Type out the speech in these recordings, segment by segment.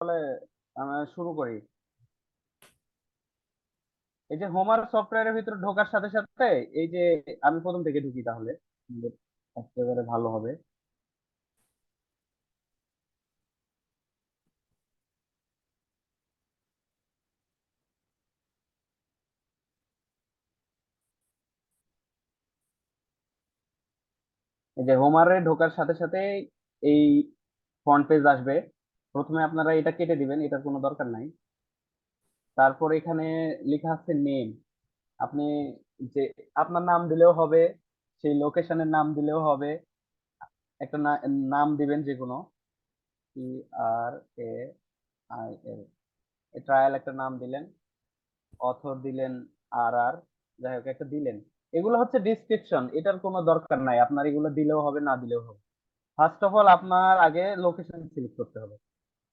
তাহলে আমরা শুরু করি। এই যে হোমার সফটওয়্যারের ভিতরে ঢোকার সাথে সাথে এই যে আমি প্রথম থেকে ঢুকি তাহলে আমাদের একেবারে ভালো হবে। এই যে হোমারে ঢোকার সাথে সাথে এই ফ্রন্ট পেজ আসবে। প্রথমে আপনারা এটা কেটে দিবেন, এটার কোনো দরকার নাই। তারপর এখানে লেখা আছে নেম। আপনি যে আপনার নাম দিলেও হবে, সেই লোকেশনের নাম দিলেও হবে। একটা নাম দিবেন যে কোনো, TRAIL, ট্রায়াল একটা নাম দিলেন, অথর দিলেন, আর যাই হোক একটা দিলেন। এগুলো হচ্ছে ডিসক্রিপশন, এটার কোনো দরকার নাই, আপনার এগুলো দিলেও হবে না দিলেও হবে। ফার্স্ট অফ অল আপনার আগে লোকেশন সিলেক্ট করতে হবে।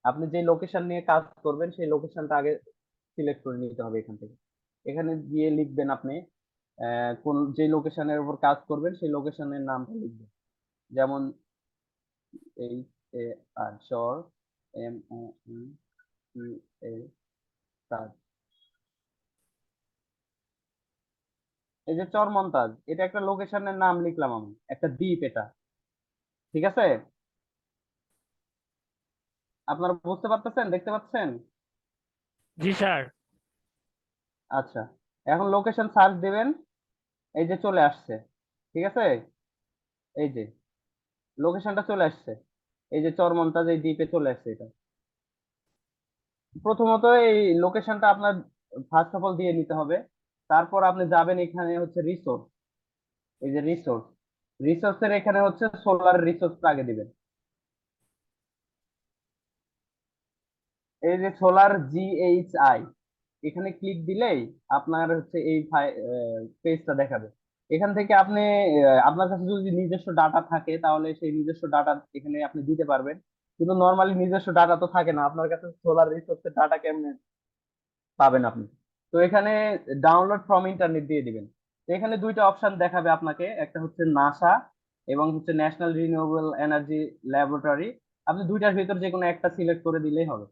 আপনি যে লোকেশন নিয়ে কাজ করবেন সেই লোকেশনটা আগে সিলেক্ট করে নিতে হবে এখান থেকে। এখানে গিয়ে লিখবেন আপনি কোন যে লোকেশনের উপর কাজ করবেন সেই লোকেশনের নামটা লিখবেন। যেমন চর, MONT, এই যে চরমন্তাজ, এটা একটা লোকেশনের নাম লিখলাম আমি, একটা দ্বীপ এটা। ঠিক আছে? আপনারা বুঝতে পারতেছেন, দেখতে পাচ্ছেন? জি স্যার। আচ্ছা, এখন লোকেশন সার্চ দিবেন। এই যে চলে আসছে। ঠিক আছে? এই যে লোকেশনটা চলে আসছে। এই যে চরমন্তাজ এই দ্বীপে চলে আসছে এটা। প্রথমত এই লোকেশনটা আপনার ফার্স্ট অফ অল দিয়ে নিতে হবে। তারপর আপনি যাবেন এখানে হচ্ছে রিসোর্স। এই যে রিসোর্স, রিসোর্সের এখানে হচ্ছে সোলার রিসোর্স আগে দিবেন। এই যে সোলার GHI, এখানে ক্লিক দিলেই আপনার হচ্ছে এই পেজটা দেখাবে। এখান থেকে আপনি আপনার কাছে যদি নিজস্ব ডাটা থাকে তাহলে সেই নিজস্ব ডাটা এখানে আপনি দিতে পারবেন। কিন্তু নর্মালি নিজস্ব ডাটা তো থাকে না, আপনার কাছে সোলার রিসোর্সের ডাটা কেমনে পাবেন আপনি? তো এখানে ডাউনলোড ফ্রম ইন্টারনেট দিয়ে দিবেন। তো এখানে দুইটা অপশন দেখাবে আপনাকে, একটা হচ্ছে নাসা এবং হচ্ছে ন্যাশনাল রিনিউয়েবল এনার্জি ল্যাবরেটরি। আপনি দুইটার ভিতর যে কোনো একটা সিলেক্ট করে দিলেই হবে।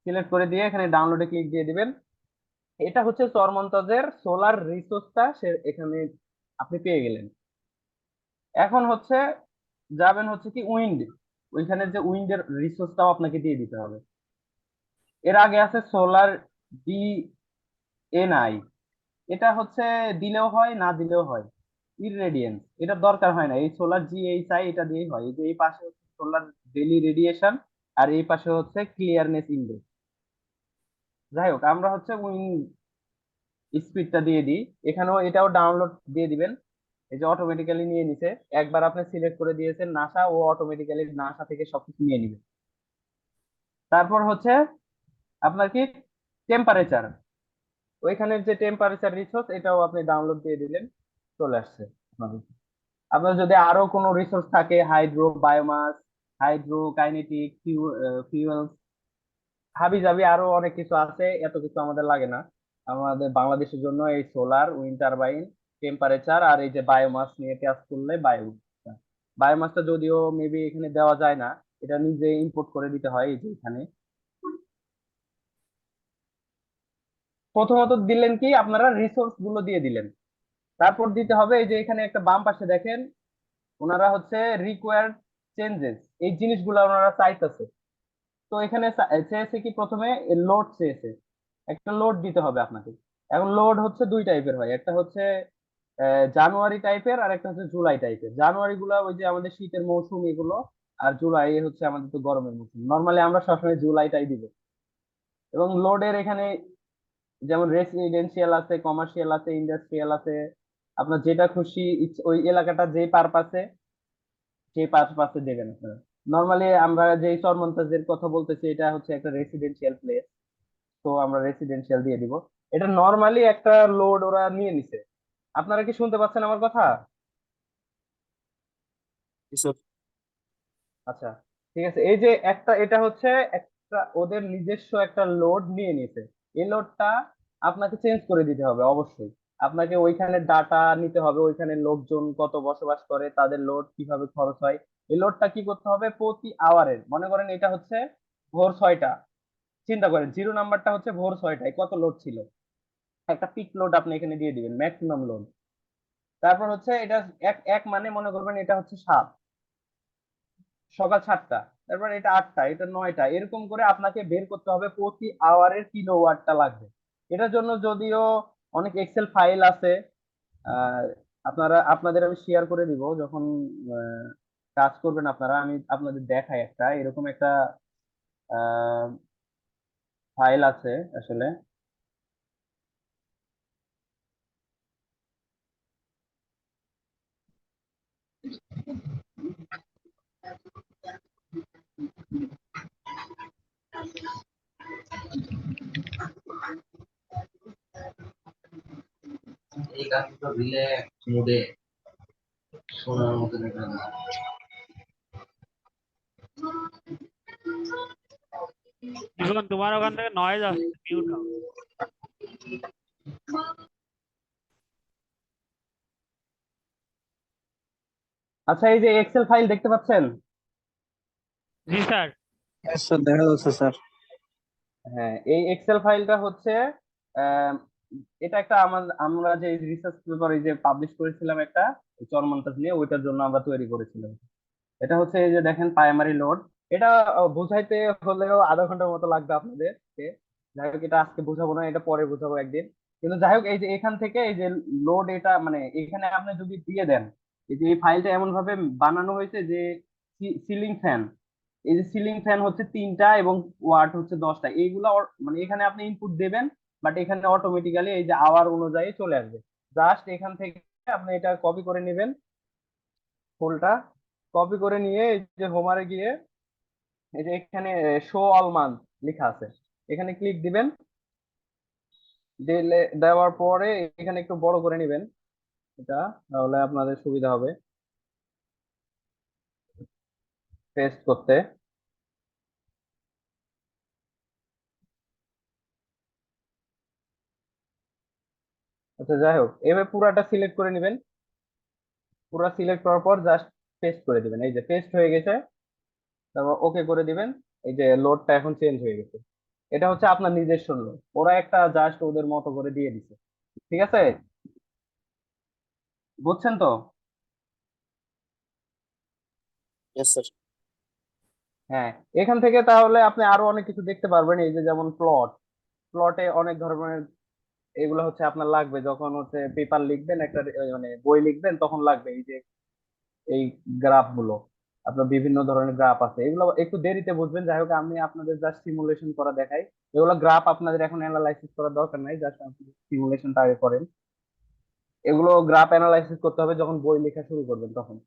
সিলেক্ট করে দিয়ে এখানে ডাউনলোডে ক্লিক দিয়ে দিবেন। এটা হচ্ছে চরমন্তজের সোলার রিসোর্সটা সে এখানে আপনি পেয়ে গেলেন। এখন হচ্ছে যাবেন হচ্ছে কি উইন্ড, ওইখানে যে উইন্ডের রিসোর্সটাও আপনাকে দিয়ে দিতে হবে। এর আগে আছে সোলার DNI, এটা হচ্ছে দিলেও হয় না দিলেও হয়, ইররেডিয়েন্স এটা দরকার হয় না। এই সোলার GHI এটা দিয়েই হয়। এই যে এই পাশে হচ্ছে সোলার ডেইলি রেডিয়েশন, আর এই পাশে হচ্ছে ক্লিয়ারনেস ইন্ডেক্স। যাই হোক আমরা হচ্ছে স্পিডটা দিয়ে দিই। এখানেও এটাও ডাউনলোড দিয়ে দিবেন। এই যে অটোমেটিক্যালি নিয়ে নিছে। একবার আপনি সিলেক্ট করে দিয়েছেন নাসা, ও অটোমেটিক্যালি নাসা থেকে সবকিছু নিয়ে নিবে। তারপর হচ্ছে আপনার কি টেম্পারেচার, ওইখানের যে টেম্পারেচার রিসোর্স এটাও আপনি ডাউনলোড দিয়ে দিলেন, চলে আসছে আপনার। আপনার যদি আরো কোনো রিসোর্স থাকে, hydro, biomass, hydro kinetic, fuel, হাবি জাবি আরো অনেক কিছু আছে, এত কিছু আমাদের লাগে না। আমাদের বাংলাদেশের জন্য এই সোলার, উইন্ড টারবাইন, টেম্পারেচার আর এই যে বায়োমাস নিয়ে কাজ করলে বায়োমাসটা যদিও মেবি এখানে দেওয়া যায় না, এটা নিজে ইম্পোর্ট করে দিতে হয়। এই যে এখানে প্রথমত দিলেন কি আপনারা রিসোর্স গুলো দিয়ে দিলেন। তারপর দিতে হবে এই যে এখানে একটা বাম পাশে দেখেন, ওনারা হচ্ছে রিকোয়ার্ড চেঞ্জেস, এই জিনিসগুলো ওনারা চাইতেছে। তো এখানে চেয়েছে কি প্রথমে লোড চেয়েছে, একটা লোড দিতে হবে আপনাকে। এখন লোড হচ্ছে দুই টাইপের হয়, একটা হচ্ছে জানুয়ারি টাইপের আর একটা হচ্ছে জুলাই টাইপের। জানুয়ারি গুলা ওই যে আমাদের শীতের মৌসুম এগুলো, আর জুলাই হচ্ছে আমাদের তো গরমের মৌসুম। নর্মালি আমরা সবসময় জুলাইটাই দিব। এবং লোডের এখানে যেমন রেসিডেন্সিয়াল আছে, কমার্শিয়াল আছে, ইন্ডাস্ট্রিয়াল আছে। আপনার যেটা খুশি ওই এলাকাটা যে পারপাসে, সেই পারপাসে দেবেন আপনারা। নর্মালি আমরা যে চরমন্তাজের কথা বলতেছি এটা হচ্ছে একটা রেসিডেন্সিয়াল প্লেস, তো আমরা রেসিডেন্সিয়াল দিয়ে দিব। এটা নর্মালি একটা লোড ওরা নিয়ে নিছে। আপনারা কি শুনতে পাচ্ছেন আমার কথা? এসব। আচ্ছা, ঠিক আছে। এই যে একটা এটা হচ্ছে একটা ওদের নিজস্ব একটা লোড নিয়ে নিছে। এই লোডটা আপনাকে চেঞ্জ করে দিতে হবে অবশ্যই। আপনাকে ওইখানে ডাটা নিতে হবে, ওইখানে লোকজন কত বসবাস করে, তাদের লোড কিভাবে খরচ হয়। এই লোডটা কি করতে হবে প্রতি আওয়ারের, মনে করেন এটা হচ্ছে ভোর 6টা, চিন্তা করেন 0 নাম্বারটা হচ্ছে ভোর 6টায় কত লোড ছিল, একটা পিক লোড আপনি এখানে দিয়ে দিবেন, ম্যাক্সিমাম লোড। তারপর হচ্ছে এটা এক এক মানে মনে করবেন এটা হচ্ছে 7, সকাল 7টা, তারপর এটা 8টা, এটা 9টা, এরকম করে আপনাকে বের করতে হবে প্রতি আওয়ারের কিলোওয়াটটা লাগবে। এটার জন্য যদিও অনেক এক্সেল ফাইল আছে, আহ, আপনাদের আমি শেয়ার করে দিব যখন আহ, কাজ করবেন আপনারা, আমি আপনাদের দেখাই একটা এরকম একটা ফাইল আছে আসলে। এই গানটা রিল্যাক্স মুডে শোনার মতো একটা গান। জীবন তোমার ওখান থেকে নয়েজ আসছে, মিউট হও। আচ্ছা, এই যে এক্সেল ফাইল দেখতে পাচ্ছেন? জি স্যার। স্যার দেখা যাচ্ছে স্যার। হ্যাঁ, এই এক্সেল ফাইলটা হচ্ছে আহ, এটা একটা আমরা যে রিসার্চ পেপার এই যে পাবলিশ করেছিলাম একটা চরমন্তাজ নিয়ে, ওইটার জন্য আমরা তৈরি করেছিলাম। এটা হচ্ছে এই যে দেখেন প্রাইমারি লোড। এটা বুঝাইতে হলেও আধা ঘন্টার মতো লাগবে আপনাদের। যাই হোক, এটা আজকে বুঝাবো না, এটা পরে বুঝাবো একদিন। কিন্তু যাই হোক, এই যে এখান থেকে এই যে লোড, এটা মানে এখানে আপনি যদি দিয়ে দেন, এই যে এই ফাইলটা এমন ভাবে বানানো হয়েছে যে সিলিং ফ্যান, এই যে সিলিং ফ্যান হচ্ছে 3টা এবং ওয়াট হচ্ছে 10টা, এইগুলা মানে এখানে আপনি ইনপুট দেবেন, বাট এখানে অটোমেটিক্যালি এই যে আওয়ার অনুযায়ী চলে আসবে। জাস্ট এখান থেকে আপনি এটা কপি করে নেবেন, ফুলটা কপি করে নিয়ে এই যে হোমারে গিয়ে এই যে এখানে শো অল মান্থ লেখা আছে, এখানে ক্লিক দিবেন। দেওয়ার পরে এখানে একটু বড় করে নেবেন এটা, তাহলে আপনাদের সুবিধা হবে পেস্ট করতে। আচ্ছা, যাই হোক, এবার পুরাটা সিলেক্ট করে নেবেন। পুরা সিলেক্ট করার পর জাস্ট পেস্ট করে দিবেন, এই যে পেস্ট হয়ে গেছে। তারপর ওকে করে দিবেন। এই যে লোডটা এখন চেঞ্জ হয়ে গেছে, এটা হচ্ছে আপনার নিজস্ব লোড, ওরা একটা জাস্ট ওদের মতো করে দিয়ে দিছে। ঠিক আছে, বুঝছেন তো? Yes sir. হ্যাঁ, এখান থেকে তাহলে আপনি আরো অনেক কিছু দেখতে পারবেন, এই যে যেমন প্লটে অনেক ধরনের, এগুলো হচ্ছে আপনার লাগবে যখন হচ্ছে পেপার লিখবেন, একটা মানে বই লিখবেন, তখন লাগবে এই যে এই গ্রাফ গুলো। আপনার বিভিন্ন ধরনের গ্রাফ আছে, এগুলো একটু দেরিতে বুঝবেন। যাই হোক, আমি আপনাদের জাস্ট সিমুলেশন করা দেখাই। এগুলো গ্রাফ আপনাদের এখন অ্যানালাইসিস করার দরকার নাই, জাস্ট আপনি সিমুলেশনটা আগে করেন। এগুলো গ্রাফ অ্যানালাইসিস করতে হবে যখন বই লেখা শুরু করবেন তখন।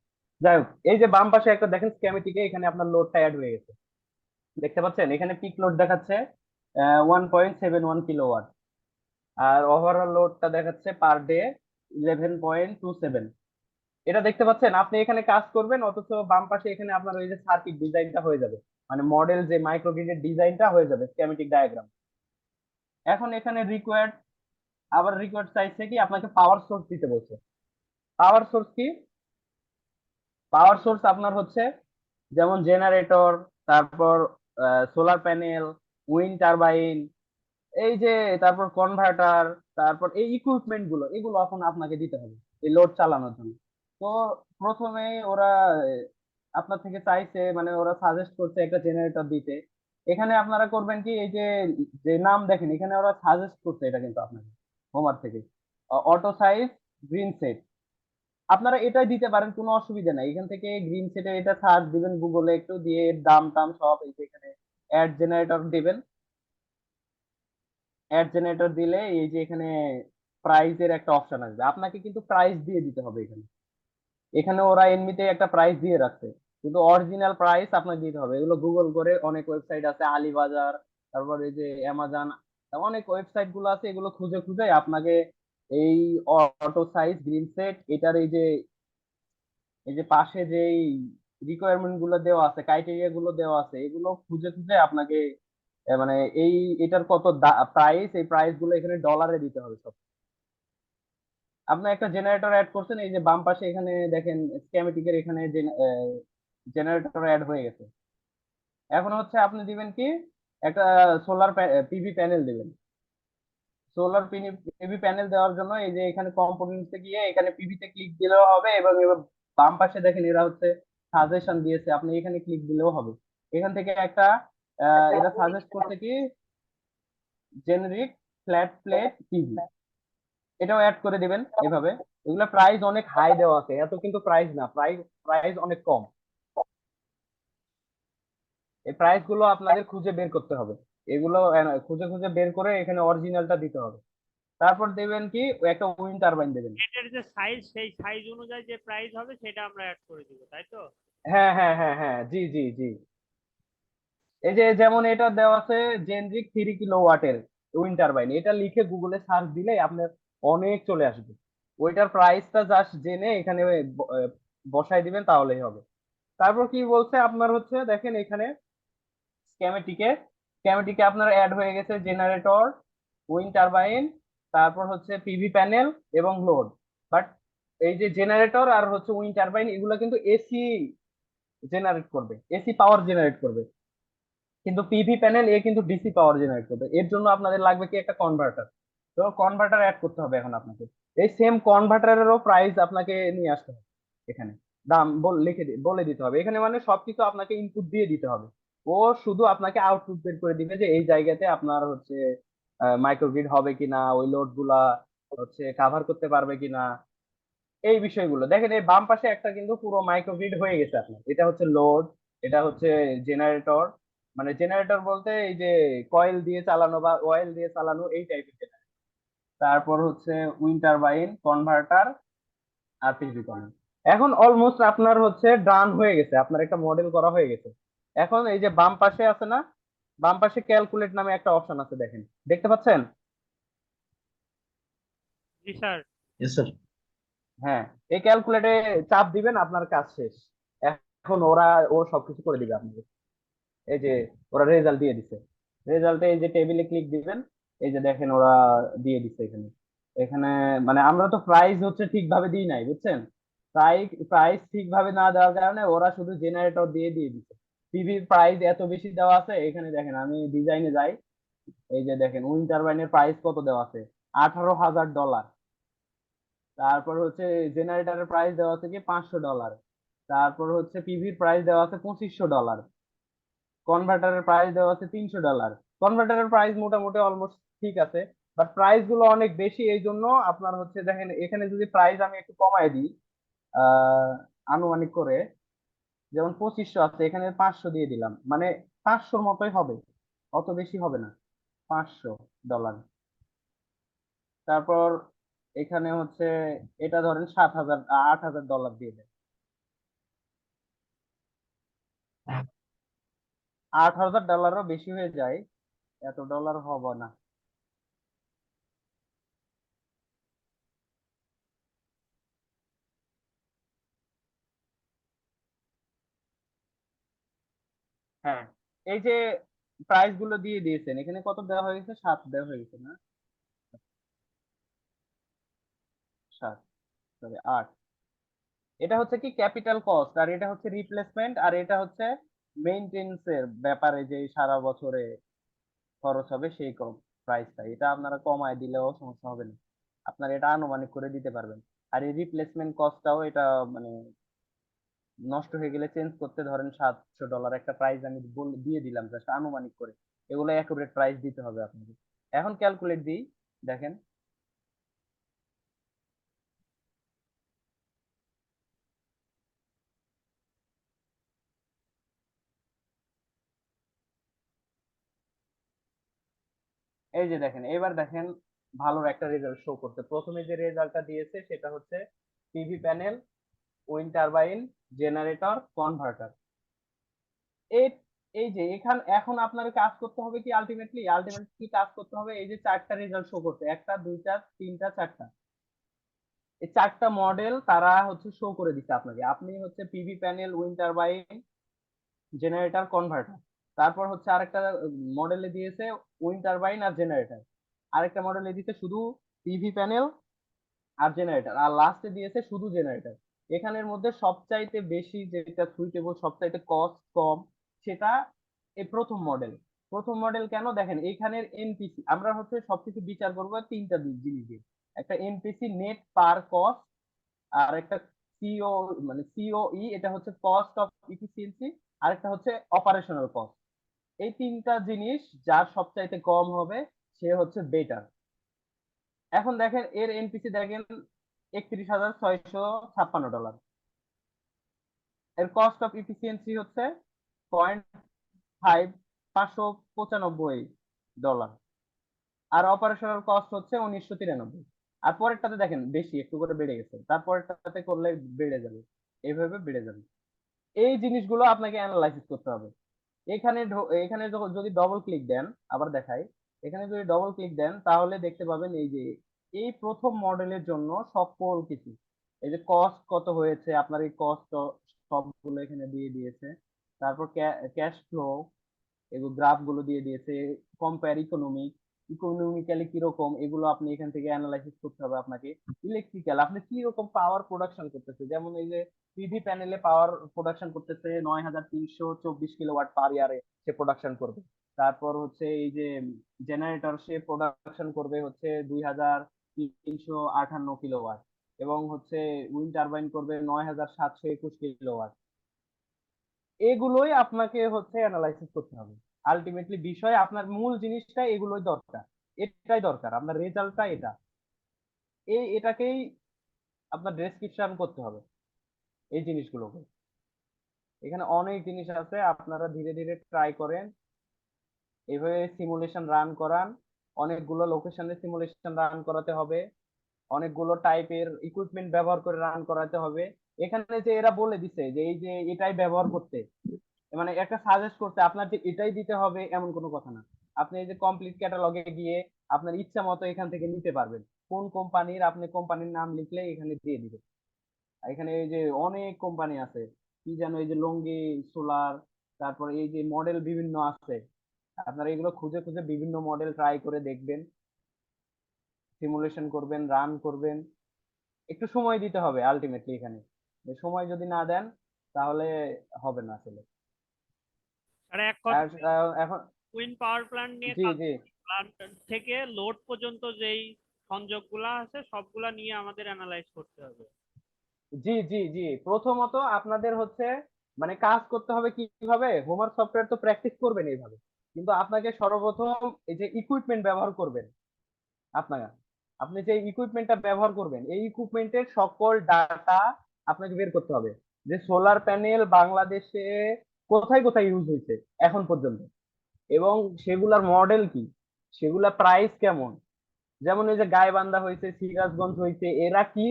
যাই হোক, এই যে বাম পাশে একটা দেখেন স্ক্যামেটিকে, এখানে আপনার লোডটা অ্যাড হয়ে গেছে, দেখতে পাচ্ছেন? এখানে পিক লোড দেখাচ্ছে 1.71 কিলোওয়াট, আর ওভারঅল লোডটা দেখাচ্ছে পার ডে 11.27। এটা দেখতে পাচ্ছেন? আপনি এখানে কাজ করবেন, অথচ বাম পাশে এখানে আপনার ওই যে সার্কিট ডিজাইনটা হয়ে যাবে, মানে মডেল যে মাইক্রোগ্রিডের ডিজাইনটা হয়ে যাবে, স্কেমেটিক ডায়াগ্রাম। এখন এখানে রিকোয়ার্ড, আবার রিকোয়ার্ড চাইছে কি আপনাকে পাওয়ার সোর্স দিতে বলছে। পাওয়ার সোর্স কি? পাওয়ার সোর্স আপনার হচ্ছে যেমন জেনারেটর, তারপর সোলার প্যানেল, উইন্ড টারবাইন, এই যে তারপর কনভার্টার, তারপর এই ইকুইপমেন্ট গুলো, এগুলো এখন আপনাকে দিতে হবে এই লোড চালানোর জন্য। তো প্রথমে ওরা আপনার থেকে চাইছে, মানে ওরা সাজেস্ট করছে একটা জেনারেটর দিতে। এখানে আপনারা করবেন কি, এই যে যে নাম দেখেন এখানে ওরা সাজেস্ট করছে, এটা কিন্তু আপনাকে হোমার থেকে অটো সাইজ গ্রিন সেট, আপনারা এটাই দিতে পারেন, কোনো অসুবিধা নাই। এখান থেকে গ্রিন সেটে এটা সার্চ দিবেন গুগলে, একটু দিয়ে দাম টাম সব এই যে এখানে অ্যাড জেনারেটর দিবেন। অ্যাড জেনারেটর দিলে এই যে এখানে প্রাইসের একটা অপশন আসবে, আপনাকে কিন্তু প্রাইস দিয়ে দিতে হবে এখানে। এখানে ওরা এমনিতে একটা প্রাইস দিয়ে রাখছে, কিন্তু অরিজিনাল প্রাইস আপনাকে দিতে হবে। এগুলো গুগল করে, অনেক ওয়েবসাইট আছে, আলিবাজার, তারপর এই যে অ্যামাজন, অনেক ওয়েবসাইট গুলো আছে, এগুলো খুঁজে খুঁজে আপনাকে এই অটো সাইজ গ্রিন সেট এটার এই যে পাশে যে রিকোয়ারমেন্ট গুলো দেওয়া আছে, ক্রাইটেরিয়া গুলো দেওয়া আছে, এগুলো খুঁজে খুঁজে আপনাকে মানে এই এটার কত প্রাইস, এই প্রাইস গুলো এখানে ডলারে দিতে হবে সব। আপনি একটা জেনারেটর অ্যাড করছেন, এই যে বাম পাশে এখানে দেখেন স্কিমেটিকের এখানে জেনারেটর অ্যাড হয়ে গেছে। এখন হচ্ছে আপনি দিবেন কি, একটা সোলার পিভি প্যানেল দেবেন। সোলার পিভি প্যানেল দেওয়ার জন্য এই যে এখানে কম্পোনেন্টসে গিয়ে এখানে পিভি তে ক্লিক দিলেও হবে, এবং এবার বাম পাশে দেখেন এরা হচ্ছে সাজেশন দিয়েছে, আপনি এখানে ক্লিক দিলেও হবে। এখান থেকে একটা এরা সাজেস্ট করছে কি জেনারিক ফ্ল্যাট প্লেট পিভি, এটাও অ্যাড করে দিবেন এভাবে। এগুলা প্রাইস অনেক হাই দেওয়া আছে, এত কিন্তু প্রাইস না, প্রাইস প্রাইস অনেক কম। এই প্রাইস গুলো আপনাদের খুঁজে বের করতে হবে, এগুলো খুঁজে খুঁজে বের করে এখানে অরিজিনালটা দিতে হবে। তারপর দেবেন কি একটা উইন্ড টারবাইন দেবেন। এটার যে সাইজ, সেই সাইজ অনুযায়ী যে প্রাইস হবে সেটা আমরা অ্যাড করে দিব, তাই তো? হ্যাঁ হ্যাঁ হ্যাঁ হ্যাঁ, জি জি জি। এই যে যেমন এটা দেওয়া আছে জেনরিক 3 কিলোওয়াটের উইন্ড টারবাইন, এটা লিখে গুগলে সার্চ দিলে আপনার অনেক চলে আসবে। ওইটার প্রাইসটা জাস্ট জেনে এখানে বসাই দিবেন তাহলেই হবে। তারপর কি বলছে আপনার হচ্ছে দেখেন এখানে স্কেমেটিকে, স্কেমেটিকে আপনার অ্যাড হয়ে গেছে জেনারেটর, উইন্ড টারবাইন, তারপর হচ্ছে পিভি প্যানেল এবং লোড। বাট এই যে জেনারেটর আর হচ্ছে উইন্ড টারবাইন এগুলো কিন্তু এসি জেনারেট করবে, এসি পাওয়ার জেনারেট করবে, কিন্তু পিভি প্যানেল এ কিন্তু ডিসি পাওয়ার জেনারেট করবে। এর জন্য আপনাদের লাগবে কি একটা কনভার্টার। তো কনভার্টার অ্যাড করতে হবে এখন আপনাকে। এই সেম কনভার্টারেরও প্রাইস আপনাকে নিয়ে আসতে হবে এখানে, দাম বলে দিতে হবে এখানে, মানে সবকিছু আপনাকে ইনপুট দিয়ে দিতে হবে। ও শুধু আপনাকে আউটপুট বের করে দিবে যে এই জায়গাতে আপনার হচ্ছে মাইক্রোগ্রিড হবে কিনা, ওই লোড গুলা হচ্ছে কাভার করতে পারবে কিনা, এই বিষয়গুলো দেখেন। এই বাম পাশে একটা কিন্তু পুরো মাইক্রোগ্রিড হয়ে গেছে আপনার, এটা হচ্ছে লোড, এটা হচ্ছে জেনারেটর, মানে জেনারেটর বলতে এই যে কয়েল দিয়ে চালানো বা অয়েল দিয়ে চালানো এই টাইপের জেনারেটর। তারপর হচ্ছে উইন্ড টারবাইন, কনভার্টার আর পিভি প্যানেল। এখন অলমোস্ট আপনার হচ্ছে ডান হয়ে গেছে, আপনার একটা মডেল করা হয়ে গেছে। এখন এই যে বাম পাশে আছে না, বাম পাশে ক্যালকুলেট নামে একটা অপশন আছে, দেখেন, দেখতে পাচ্ছেন? জি স্যার। Yes sir. হ্যাঁ, এই ক্যালকুলেটে চাপ দিবেন, আপনার কাজ শেষ। এখন ও সবকিছু করে দিবে আপনাকে। এই যে ওরা রেজাল্ট দিয়ে দিছে, রেজাল্টে এই যে টেবিলে ক্লিক দিবেন, এই যে দেখেন ওরা দিয়ে দিছে এখানে। এখানে মানে আমরা তো প্রাইস হচ্ছে ঠিকভাবে দিই নাই, বুঝছেন? প্রাইস ঠিকভাবে না দেওয়ার কারণে ওরা শুধু জেনারেটর দিয়ে দিয়ে দিছে। পিভির প্রাইস এত বেশি দেওয়া আছে এখানে, দেখেন আমি ডিজাইনে যাই, এই যে দেখেন উইন্ড টারবাইনের প্রাইস কত দেওয়া আছে, $18,000। তারপর হচ্ছে জেনারেটরের প্রাইস দেওয়া আছে কি $500। তারপর হচ্ছে পিভির প্রাইস দেওয়া আছে $2,500। কনভার্টারের প্রাইস দেওয়া আছে $300। কনভার্টারের প্রাইস মোটামুটি অলমোস্ট ঠিক আছে, বাট প্রাইস গুলো অনেক বেশি, এই জন্য আপনার হচ্ছে দেখেন এখানে যদি প্রাইস আমি একটু কমায় দিই, আহ আনুমানিক করে, যেমন 2500 আছে, এখানে 500 দিয়ে দিলাম, মানে 500 মতোই হবে, অত বেশি হবে না, $500। তারপর এখানে হচ্ছে এটা ধরেন 8,000 দিয়ে দেন, $8,000ও বেশি হয়ে যায়, এত ডলার হবে না। হ্যাঁ, এই যে প্রাইস গুলো দিয়ে দিয়েছেন, এখানে কত দেওয়া হয়েছে, 7 দেওয়া হয়েছে না, 7, সরি 8। এটা হচ্ছে কি ক্যাপিটাল কস্ট, আর এটা হচ্ছে রিপ্লেসমেন্ট, আর এটা হচ্ছে মেইনটেনেন্স এর ব্যাপারে যে সারা বছরে খরচ হবে সেই কম প্রাইসটা, এটা আপনারা কমায় দিলেও সমস্যা হবে না, আপনারা এটা আনুমানিক করে দিতে পারবেন। আর এই রিপ্লেসমেন্ট কস্টটাও এটা মানে নষ্ট হয়ে গেলে চেঞ্জ করতে ধরেন $700 একটা প্রাইস আমি দিয়ে দিলাম জাস্ট আনুমানিক করে, এগুলো অ্যাকুরেট প্রাইস দিতে হবে আপনাকে। এখন ক্যালকুলেট দিই, দেখেন এই যে দেখেন, এবার দেখেন ভালো একটা রেজাল্ট শো করতে। প্রথমে যে রেজাল্টটা দিয়েছে সেটা হচ্ছে PV panel, wind turbine, generator, converter. এই এই যে এখন আপনার কাজ করতে হবে কি, আলটিমেটলি কাজ করতে হবে, এই যে চারটা রেজাল্ট শো করতে, একটা দুইটা তিনটা চারটা, এই চারটা মডেল তারা হচ্ছে শো করে দিচ্ছে আপনাকে। আপনি হচ্ছে PV panel, wind turbine, generator, converter, তারপর হচ্ছে আরেকটা মডেলে দিয়েছে উইন্ড টারবাইন আর জেনারেটর, আরেকটা মডেলে দিতে শুধু পিভি প্যানেল আর জেনারেটর, আর লাস্টে দিয়েছে শুধু জেনারেটর। এখানের মধ্যে সবচাইতে বেশি যেটা সুইটেবল, সবচাইতে কস্ট কম, সেটা এই প্রথম মডেল। প্রথম মডেল কেন দেখেন, এইখানের এনপিসি আমরা হচ্ছে সবকিছু বিচার করবো তিনটা জিনিস দিয়ে। একটা এনপিসি নেট পার কস্ট, আর একটা সিও মানে সিওই, এটা হচ্ছে কস্ট অফ ইফিসিয়েন্সি, আর একটা হচ্ছে অপারেশনাল কস্ট। এই তিনটা জিনিস যার সবচাইতে কম হবে সে হচ্ছে বেটার। এখন দেখেন এর এনপিসি দেখেন $31,656। এর কস্ট অফ ইফিসিয়েন্সি হচ্ছে 0.5, $595। আর অপারেশনাল কস্ট হচ্ছে 1993। আর পরেরটাতে দেখেন বেশি একটু করে বেড়ে গেছে, তারপরেরটাতে করলে বেড়ে যাবে, এইভাবে বেড়ে যাবে। এই জিনিসগুলো আপনাকে অ্যানালাইসিস করতে হবে। এখানে যদি ডবল ক্লিক দেন, আবার দেখাই, এখানে যদি ডবল ক্লিক দেন তাহলে দেখতে পাবেন এই যে এই প্রথম মডেলের জন্য সকল কিছু, এই যে কস্ট কত হয়েছে আপনার, এই কস্ট সবগুলো এখানে দিয়ে দিয়েছে। তারপর ক্যাশ ফ্লো, এগুলো গ্রাফ গুলো দিয়ে দিয়েছে। কম্পেয়ার ইকোনমিক্যালি কিরকম, এগুলো আপনি এখান থেকে অ্যানালাইসিস করতে হবে আপনাকে। ইলেকট্রিক্যাল, আপনি কি রকম পাওয়ার প্রোডাকশন করতেছে, যেমন এই যে পিভি প্যানেলে পাওয়ার প্রোডাকশন করতেছে 9,324 কিলোওয়াট পার ইয়ারে সে প্রোডাকশন করবে। তারপর হচ্ছে এই যে জেনারেটর, সে প্রোডাকশন করবে হচ্ছে 2,358 কিলোওয়াট, এবং হচ্ছে উইন্ড টারবাইন করবে 9,721 কিলোওয়াট। এগুলোই আপনাকে হচ্ছে অ্যানালাইসিস করতে হবে। আলটিমেটলি বিষয় আপনার মূল জিনিসটা এগুলোই দরকার, এটাই দরকার, আপনার রেজাল্টটা এটা, এটাকেই আপনার ডেসক্রিপশন করতে হবে এই জিনিসগুলোকে। এখানে অনেক জিনিস আছে, আপনারা ধীরে ধীরে ট্রাই করেন, এইভাবে সিমুলেশন রান করান। অনেকগুলো লোকেশনে সিমুলেশন রান করাতে হবে, অনেকগুলো টাইপের ইকুইপমেন্ট ব্যবহার করে রান করাতে হবে। এখানে যে এরা বলে দিছে যে এই যে এটাই ব্যবহার করতে, মানে একটা সাজেস্ট করতে, আপনার যে এটাই দিতে হবে এমন কোনো কথা না। আপনি এই যে কমপ্লিট ক্যাটালগে গিয়ে আপনার ইচ্ছা মতো এখান থেকে নিতে পারবেন, কোন কোম্পানির, আপনি কোম্পানির নাম লিখলে এখানে দিয়ে দিবে। আর এখানে এই যে অনেক কোম্পানি আছে, কি যেন এই যে লঙ্গি সোলার, তারপর এই যে মডেল বিভিন্ন আছে, আপনারা এগুলো খুঁজে খুঁজে বিভিন্ন মডেল ট্রাই করে দেখবেন, সিমুলেশন করবেন, রান করবেন। একটু সময় দিতে হবে আলটিমেটলি এখানে, সময় যদি না দেন তাহলে হবে না আসলে। আর এক কথা, আর এখন উইন্ড পাওয়ার প্ল্যান্ট নিয়ে জি জি প্ল্যান্ট থেকে লোড পর্যন্ত যেই সংযোগগুলা আছে সবগুলা নিয়ে আমাদের অ্যানালাইজ করতে হবে। জি জি জি প্রথমত আপনাদের হচ্ছে মানে কাজ করতে হবে কিভাবে, হোমওয়ার্ক সফটওয়্যার তো প্র্যাকটিস করবেন এইভাবে, কিন্তু আপনাকে সর্বপ্রথম এই যে ইকুইপমেন্ট ব্যবহার করবেন, আপনারা আপনি যে ইকুইপমেন্টটা ব্যবহার করবেন এই ইকুইপমেন্টের সকল ডাটা আপনাকে বের করতে হবে, যে সোলার প্যানেল বাংলাদেশে কোথায় কোথায় ইউজ হয়েছে এখন পর্যন্ত, এবং সেগুলার মডেল কি, সেগুলা প্রাইস কেমন। যেমন এই যে গাইবান্ধা হয়েছে, সিরাজগঞ্জ হয়েছে, এরা কি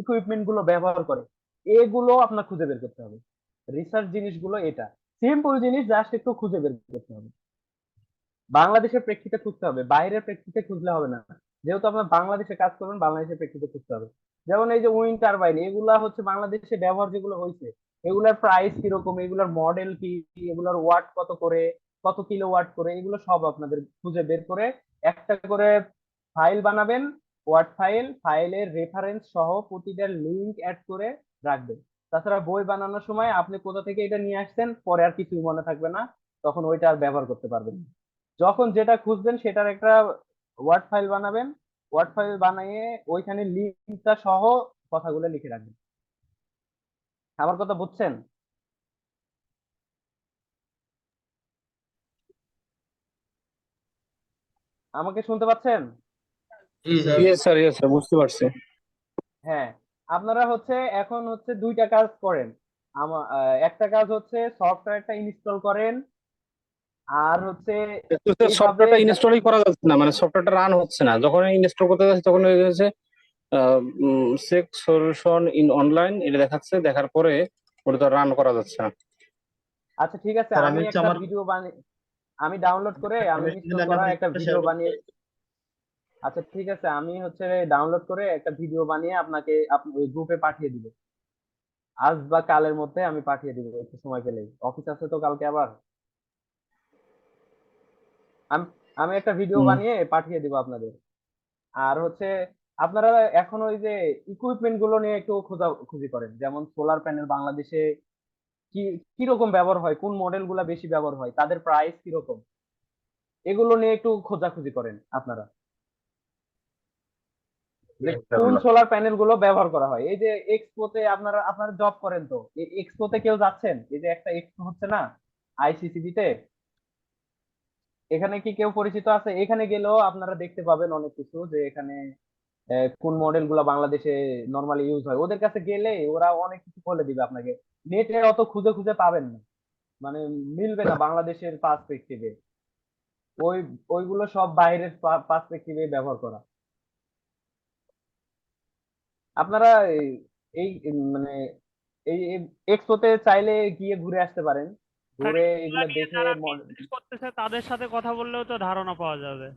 ইকুইপমেন্ট গুলো ব্যবহার করে, এগুলো আপনার খুঁজে বের করতে হবে। রিসার্চ জিনিসগুলো এটা সিম্পল জিনিস, জাস্ট একটু খুঁজে বের করতে হবে। বাংলাদেশের প্রেক্ষিতে খুঁজতে হবে, বাইরের প্রেক্ষিতে খুঁজলে হবে না। যেহেতু আপনার বাংলাদেশে কাজ করবেন, বাংলাদেশের প্রেক্ষিতে খুঁজতে হবে। যেমন এই যে উইন্ড টারবাইন, এগুলা হচ্ছে বাংলাদেশে ব্যবহার যেগুলো হয়েছে, এগুলার প্রাইস কিরকম, এগুলার মডেল কি, এগুলার ওয়াট কত করে, কত কিলো ওয়াট করে, এগুলো সব আপনাদের খুঁজে বের করে একটা করে ফাইল বানাবেন, ওয়ার্ড ফাইল, ফাইলের রেফারেন্স সহ প্রতিটার লিংক অ্যাড করে রাখবেন। তাছাড়া বই বানানোর সময় আপনি কোথা থেকে এটা নিয়ে আসছেন পরে আর কিছুই মনে থাকবে না, তখন ওইটা আর ব্যবহার করতে পারবেন না। যখন যেটা খুঁজবেন সেটার একটা ওয়ার্ড ফাইল বানাবেন, ওয়ার্ড ফাইল বানিয়ে ওইখানে লিঙ্কটা সহ কথাগুলো লিখে রাখবেন। আমার কথা বুঝছেন? আমাকে শুনতে পাচ্ছেন? জি স্যার। ইয়েস স্যার বুঝতে পারছি। হ্যাঁ, আপনারা হচ্ছে এখন হচ্ছে দুইটা কাজ করেন। একটা কাজ হচ্ছে সফটওয়্যারটা ইনস্টল করেন, আর হচ্ছে এইভাবে সফটওয়্যারটা ইনস্টলই করা যাচ্ছে না, মানে সফটওয়্যারটা রান হচ্ছে না, যখন ইনস্টল করতে যাচ্ছে তখন হয়ে যাচ্ছে চেক সলিউশন ইন অনলাইন এটা দেখাচ্ছে, দেখার পরে ওটা তো রান করা যাচ্ছে না। আচ্ছা ঠিক আছে, স্যার আমি আমি হচ্ছে একটা আমার ভিডিও বানিয়ে, আমি ডাউনলোড করে, আমি ইনফরমেশন ইনস্টল দিলে আমি করা আমার একটা স্ক্রিনটা শেয়ার ভিডিও করতে বানিয়ে, পারি। আচ্ছা ঠিক আছে, আমি হচ্ছে ডাউনলোড করে একটা ভিডিও বানিয়ে আপনাকে ওই গ্রুপে পাঠিয়ে দিব। আজ বা কালের মধ্যে আমি পাঠিয়ে দিব, একটু সময় পেলেই, অফিস আছে তো কালকে আবার। আমি আমি একটা ভিডিও হুম। বানিয়ে পাঠিয়ে দিব আপনাদের। আর হচ্ছে আপনারা এখন ওই যে ইকুইপমেন্ট গুলো নিয়ে একটু খোঁজাখুঁজি করেন, যেমন সোলার প্যানেল বাংলাদেশে কি কিরকম ব্যবহার হয়, কোন মডেল গুলা বেশি ব্যবহার হয়, তাদের প্রাইস কিরকম, এগুলো নিয়ে একটু খোঁজাখুঁজি করেন আপনারা, যে কোন সোলার প্যানেল গুলো ব্যবহার করা হয়। এই যে এক্সপোতে আপনারা জব করেন, তো এক্সপোতে কেউ যাচ্ছেন? এই যে একটা এক্সপো হচ্ছে না আইসিসিবি তে, এখানে কি কেউ পরিচিত আছে? এখানে গেলেও আপনারা দেখতে পাবেন অনেক কিছু, যে এখানে কোন মডেল গুলা বাংলাদেশে নর্মালি ইউজ হয়। ওদের কাছে গেলে ওরা অনেক কিছু বলে দিবে আপনাকে, নেটে অত খুঁজে খুঁজে পাবেন না, মানে মিলবে না বাংলাদেশের পার্সপেক্টিভে। ওই ওইগুলো সব বাইরের পার্সপেক্টিভে ব্যবহার করা। আপনারা এই মানে এই এক্সপোতে চাইলে গিয়ে ঘুরে আসতে পারেন, স্যার ঘুরে এগুলা এগুলো নিয়ে দেখে যারা বিজনেস করতেছে তাদের সাথে কথা বললেও তো ধারণা পাওয়া যাবে।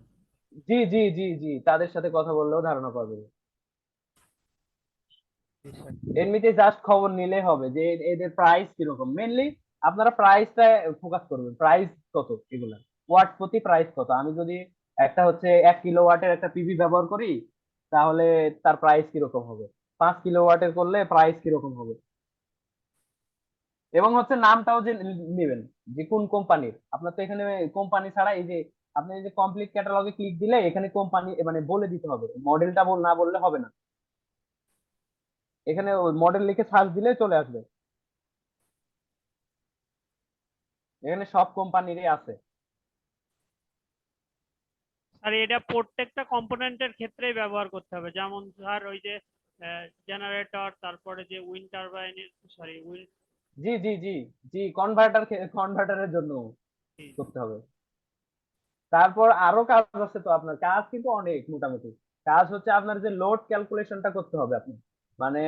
জি জি জি জি, তাদের সাথে কথা বললেও ধারণা পাবে। জি স্যার। এমনিতে জাস্ট খবর নিলে হবে যে এদের প্রাইস কিরকম। মেনলি আপনারা প্রাইসটা ফোকাস করবেন, প্রাইস কত এগুলা, ওয়াট প্রতি প্রাইস কত। আমি যদি একটা হচ্ছে 1 কিলোওয়াটের একটা পিভি ব্যবহার করি, তাহলে তার প্রাইস কিরকম হবে, 5 কিলোওয়াটের করলে প্রাইস কিরকম হবে, এবং হচ্ছে নামটাও যে নেবেন, যে কোন কোম্পানির। আপনার তো এখানে কোম্পানি ছাড়া এই যে আপনি এই যে কমপ্লিট ক্যাটালগে ক্লিক দিলে এখানে কোম্পানি মানে বলে দিতে হবে, মডেলটা না বললে হবে না। এখানে ওই মডেল লিখে সার্চ দিলে চলে আসবে, এখানে সব কোম্পানিরই আছে। আর এটা প্রত্যেকটা কম্পোনেন্টের ক্ষেত্রেই ব্যবহার করতে হবে, যেমন স্যার ওই যে জেনারেটর, তারপরে যে উইন্ড টারবাইন, সরি উইন্ড, জি জি জি জি, কনভার্টারের জন্য করতে হবে। তারপর আরো কাজ আছে, তো আপনার কাজ কিন্তু অনেক মোটামুটি। কাজ হচ্ছে আপনার যে লোড ক্যালকুলেশনটা করতে হবে আপনি, মানে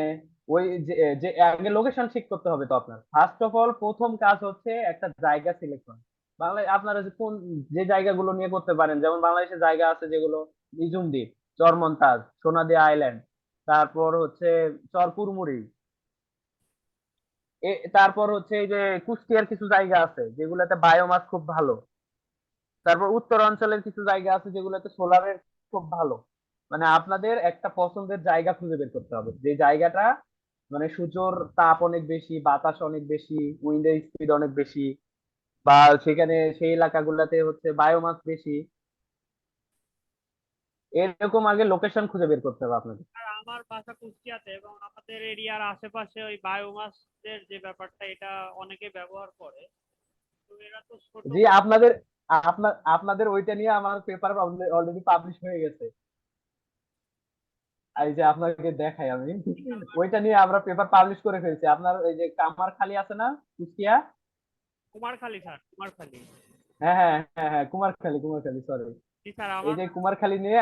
ওই যে যে আগে লোকেশন ঠিক করতে হবে। তো আপনার ফার্স্ট অফ অল প্রথম কাজ হচ্ছে একটা জায়গা সিলেক্ট করা। বাংলাদেশ আপনারা যে কোন যে জায়গাগুলো নিয়ে করতে পারেন, যেমন বাংলাদেশে জায়গা আছে যেগুলো নিঝুম দ্বীপ, চরমন্তাজ, সোনাদি আইল্যান্ড, তারপর হচ্ছে চরপুরমুড়ি, তারপর হচ্ছে এই যে কুষ্টিয়ার কিছু জায়গা আছে যেগুলোতে বায়োমাস খুব ভালো। তারপর উত্তর অঞ্চলের কিছু জায়গা আছে যেগুলোতে সোলারের খুব ভালো। মানে আপনাদের একটা পছন্দের জায়গা খুঁজে বের করতে হবে, যে জায়গাটা মানে সূর্যর তাপ অনেক বেশি, বাতাস অনেক বেশি, উইন্ডের স্পিড অনেক বেশি, বা সেখানে সেই এলাকাগুলোতে হচ্ছে বায়োমাস বেশি। এরকম আগে লোকেশন খুঁজে বের করতে হবে আপনাদের। আর আমার বাসা কুষ্টিয়াতে, এবং আমাদের এরিয়ার আশেপাশে ওই বায়োমাসের যে ব্যাপারটা এটা অনেকে ব্যবহার করে। তো এরা তো ছোট জি, আপনাদের ওইটা নিয়ে আমার পেপার অলরেডি পাবলিশ হয়ে গেছে। এই যে আপনাকে দেখাই আমি, ওইটা নিয়ে আমরা পেপার পাবলিশ করে ফেলছি। আপনার এই যে কামারখালী আছে না, কুষ্টিয়া? কুমারখালী স্যার, কুমারখালী। হ্যাঁ হ্যাঁ হ্যাঁ হ্যাঁ, কুমারখালী সরি। জি স্যার, এই আমার যে কুমারখালী নিয়ে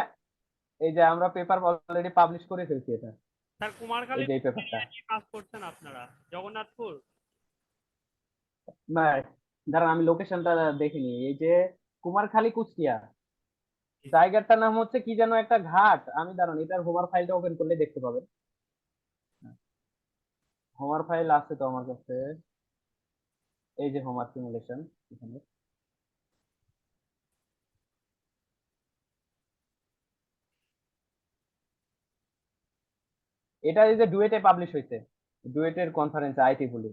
এই যে আমরা পেপার অলরেডি পাবলিশ করে ফেলছি এটা, স্যার এই কুমারখালী যে এই পেপারটা। নিয়ে কাজ করছেন আপনারা? জগন্নাথপুর। না, দাঁড়ান আমি লোকেশনটা দেখিনি। এই যে কুমারখালী কুষ্টিয়া, জায়গাটার নাম হচ্ছে কি যেন একটা ঘাট। আমি দাঁড়ান এটার হোমার ফাইলটা ওপেন করলে দেখতে পাবেন। হোমার ফাইল আছে তো আমার কাছে, এই যে হোমার সিমুলেশন এখানে। এটা এই যে ডুয়েটে পাবলিশ হয়েছে, ডুয়েটের কনফারেন্স আইটি বলে,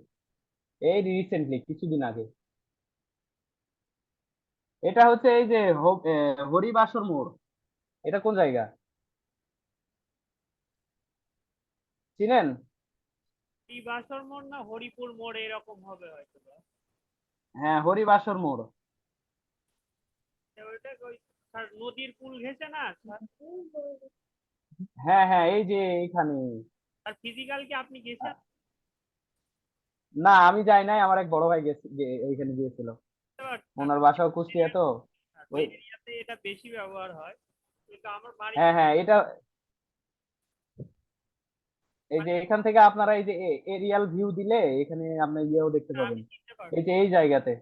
এই রিসেন্টলি কিছুদিন আগে। এটা হচ্ছে এই যে হরিবাসর মোড়। এটা কোন জায়গা, চিনেন? এই বাসর মোড় না হরিপুর মোড় এরকম হবে হয়তো বা। হ্যাঁ, হরিবাসর মোড়। ওইটা ওই স্যার নদীর পুল ঘেঁষে না স্যার? হ্যাঁ হ্যাঁ, এই যে এইখানে। আর ফিজিক্যাল কি আপনি গেছেন? না, আমি যাই নাই, আমার এক বড় ভাই গেছে, ওইখানে গিয়েছিল। ওনার বাসাও কুষ্টিয়া তো। ওই ওই এরিয়াতে এটা বেশি ব্যবহার হয়, কিন্তু আমার বাড়ি হ্যাঁ হ্যাঁ, এটা এই যে এখান থেকে আপনারা এই যে এরিয়াল ভিউ দিলে এখানে আপনি ইয়েও দেখতে আমি পাবেন, চিনতে পারবো। এই যে এই জায়গাতে।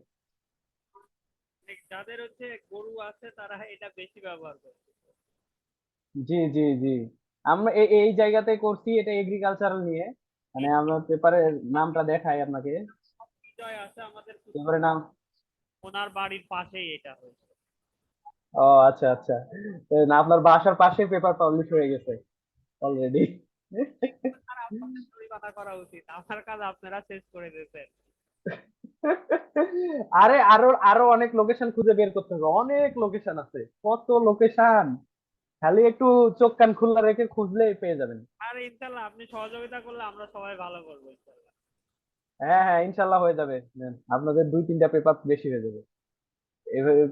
যাদের হচ্ছে গরু আছে তারা এটা বেশি ব্যবহার করে। জি জি জি, আমরা এই এই জায়গাতে করছি, এটা এগ্রিকালচারাল নিয়ে। মানে আমরা পেপারের নামটা দেখাই আপনাকে, বিজয় আছে আমাদের পেপারের নাম। ওনার বাড়ির পাশেই এটা হয়েছে। ও আচ্ছা আচ্ছা, তো না, আপনার বাসার পাশে পেপার পাবলিশ হয়ে গেছে অলরেডি। আর আপনাদের জরিমানা করা উচিত, আমার কাজ আপনারা শেষ করে দিয়েছেন। আরে আরো আরো অনেক লোকেশন খুঁজে বের করতে হবে, অনেক লোকেশন আছে, কত লোকেশন, খালি একটু চোখ কান খোলা রেখে খুঁজলেই পেয়ে যাবেন। আর ইনশাল্লাহ আপনি সহযোগিতা করলে আমরা সবাই ভালো করবো ইনশাল্লাহ। হ্যাঁ হ্যাঁ, ইনশাল্লাহ হয়ে যাবে। আপনাদের 2-3টা পেপার বেশি হয়ে যাবে। এভাবে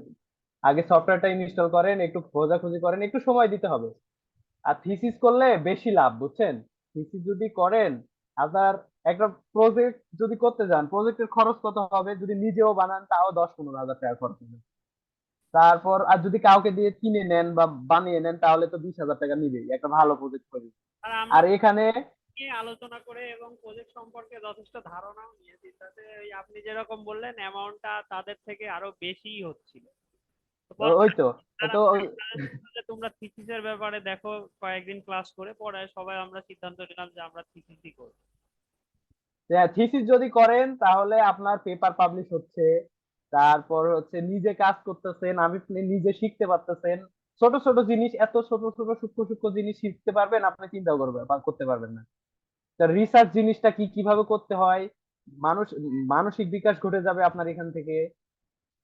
আগে সফটওয়্যারটা ইনস্টল করেন, একটু খোঁজাখুঁজি করেন, একটু সময় দিতে হবে। আর থিসিস করলে বেশি লাভ, বুঝছেন? থিসিস যদি করেন, আপনার একটা প্রজেক্ট যদি করতে যান, প্রজেক্টের খরচ কত হবে, যদি নিজেও বানান তাও 10-15 হাজার টাকা খরচ হবে। তারপর আর যদি কাউকে দিয়ে কিনে নেন বা বানিয়ে নেন তাহলে তো 20,000 টাকা নিবেই একটা ভালো প্রজেক্ট করি। আর আমরা আর এখানে নিয়ে আলোচনা করে এবং প্রজেক্ট সম্পর্কে যথেষ্ট ধারণাও নিয়েছি, তাতে ওই আপনি যেরকম বললেন অ্যামাউন্টটা তাদের থেকে আরো বেশিই হচ্ছিল। তো ওই তো তারা তো যে তোমরা থিসিসের ব্যাপারে দেখো, কয়েকদিন ক্লাস করে পরে সবাই আমরা সিদ্ধান্ত নিলাম যে আমরা থিসিসই করব। থিসিস যদি করেন তাহলে আপনার পেপার পাবলিশ হচ্ছে, তারপর হচ্ছে নিজে কাজ করতেছেন, আপনি নিজে শিখতে পারতেছেন। ছোট ছোট জিনিস, এত ছোট ছোট সূক্ষ্ম সূক্ষ্ম জিনিস শিখতে পারবেন, আপনি চিন্তা করবেন বা করতে পারবেন না। রিসার্চ জিনিসটা কি, কিভাবে করতে হয়, মানুষ মানসিক বিকাশ ঘটে যাবে আপনার এখান থেকে।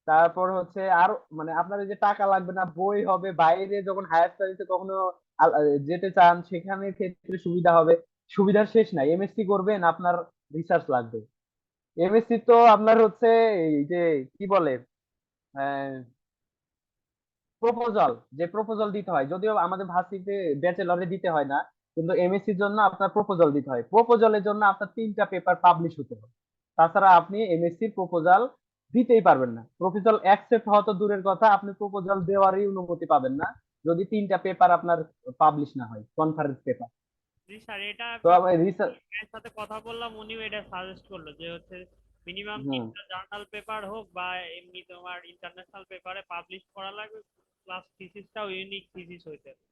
তারপর হচ্ছে আর মানে আপনার এই যে টাকা লাগবে না, বই হবে, বাইরে যখন হায়ার স্টাডিতে কখনো যেতে চান সেখানে ক্ষেত্রে সুবিধা হবে। সুবিধার শেষ নাই, এমএসসি করবেন আপনার রিসার্চ লাগবে। এমএসসি তো আপনার হচ্ছে এই যে কি বলে প্রপোজাল, যে প্রপোজাল দিতে হয়, যদিও আমাদের ভার্সিটিতে ব্যাচেলরে দিতে হয় না, কিন্তু এমএসসির জন্য আপনার প্রপোজাল দিতে হয়। প্রপোজালের জন্য আপনার 3টা পেপার পাবলিশ হতে হবে, তাছাড়া আপনি এমএসসির প্রপোজাল দিতেই পারবেন না। প্রপোজাল অ্যাকসেপ্ট হওয়া তো দূরের কথা, আপনি প্রপোজাল দেওয়ারই অনুমতি পাবেন না যদি 3টা পেপার আপনার পাবলিশ না হয়, কনফারেন্স পেপার। জি স্যার, এটা তো আমি রিসার্চ এর সাথে কথা বললাম, উনিও এটা সাজেস্ট করলো যে হচ্ছে মিনিমাম হুম 3টা জার্নাল পেপার হোক বা এমনি তোমার ইন্টারন্যাশনাল পেপারে পাবলিশ করা লাগবে, প্লাস থিসিসটাও ইউনিক থিসিস হইতে হবে।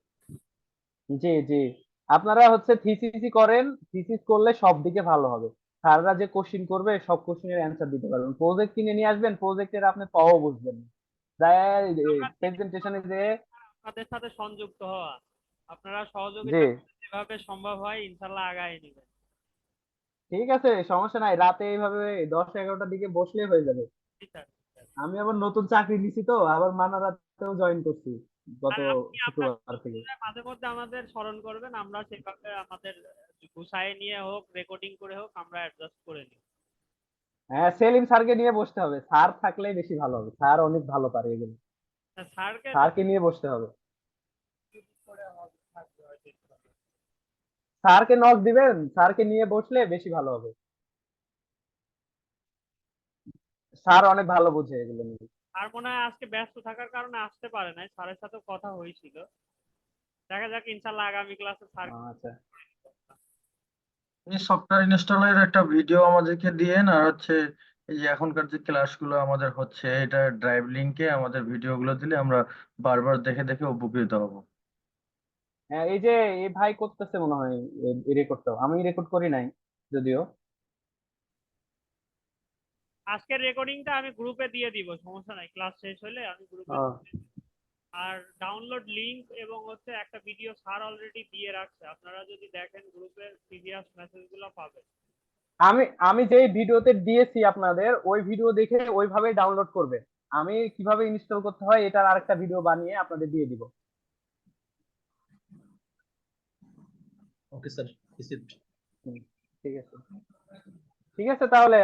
জি জি, আপনারা হচ্ছে থিসিসই করেন, থিসিস করলে সব দিকে ভালো হবে। স্যাররা যে কোশ্চিন করবে সব কোশ্চিনের অ্যান্সার দিতে পারবেন। প্রজেক্ট কিনে নিয়ে আসবেন, প্রজেক্টের আপনি পাও বুঝবেন না, আমরা প্রেজেন্টেশনে যে আপনাদের সাথে সংযুক্ত হওয়া, আপনারা জি, সহযোগিতা করলে যেভাবে সম্ভব হয় ইনশাল্লাহ আগায় নেবেন। ঠিক আছে, সমস্যা নাই, রাতে এইভাবে 10-11টার দিকে বসলে হয়ে যাবে। জি স্যার। আমি আবার নতুন চাকরি নিছি তো, আবার মানারাতেও জয়েন করছি গত আর আপনি আপনার শুক্রবার থেকে। মাঝে মধ্যে আমাদের স্মরণ করবেন, আমরা সেভাবে আমাদের গুছায় নিয়ে হোক, রেকর্ডিং করে হোক, আমরা অ্যাডজাস্ট করে নিই। হ্যাঁ, সেলিম স্যারকে নিয়ে বসতে হবে, স্যার থাকলেই বেশি ভালো হবে, স্যার অনেক ভালো পারে এগুলো। স্যারকে তো স্যারকে নিয়ে বসতে হবে, করে থাকবে হয়তো। স্যারকে নক দিবেন, স্যারকে নিয়ে বসলে বেশি ভালো হবে। স্যার অনেক ভালো বোঝে এগুলো নিয়ে। আর মনে হয় আজকে ব্যস্ত থাকার কারণে আসতে পারে নাই, স্যারের সাথে কথা হয়েছিল। দেখা যাক ইনশাল্লাহ আগামী ক্লাসে স্যার। আচ্ছা, এই সফটওয়্যার ইনস্টলের একটা ভিডিও আমাদেরকে দিয়েন, আর হচ্ছে এই যে এখনকার যে ক্লাসগুলো আমাদের হচ্ছে এটা ড্রাইভ লিংকে আমাদের ভিডিওগুলো দিলে আমরা বারবার দেখে দেখে উপকৃত হব। হ্যাঁ, এই যে এই ভাই করতেছে মনে হয় রেকর্ডটা, আমি রেকর্ড করি নাই যদিও। আজকের রেকর্ডিংটা আমি গ্রুপে দিয়ে দিব, সমস্যা নাই, ক্লাস শেষ হলে আমি গ্রুপে। আহ, আর ডাউনলোড লিংক এবং হচ্ছে একটা ভিডিও স্যার অলরেডি দিয়ে রাখছে, আপনারা যদি দেখেন গ্রুপের প্রিভিয়াস মেসেজগুলো পাবেন। আমি আমি যেই ভিডিওতে দিয়েছি আপনাদের, ওই ভিডিও দেখে ওইভাবেই ডাউনলোড করবেন। আমি কিভাবে ইনস্টল করতে হয় এটার আরেকটা ভিডিও বানিয়ে আপনাদের দিয়ে দিব। Okay sir, received. হুম, ঠিক আছে, ঠিক আছে তাহলে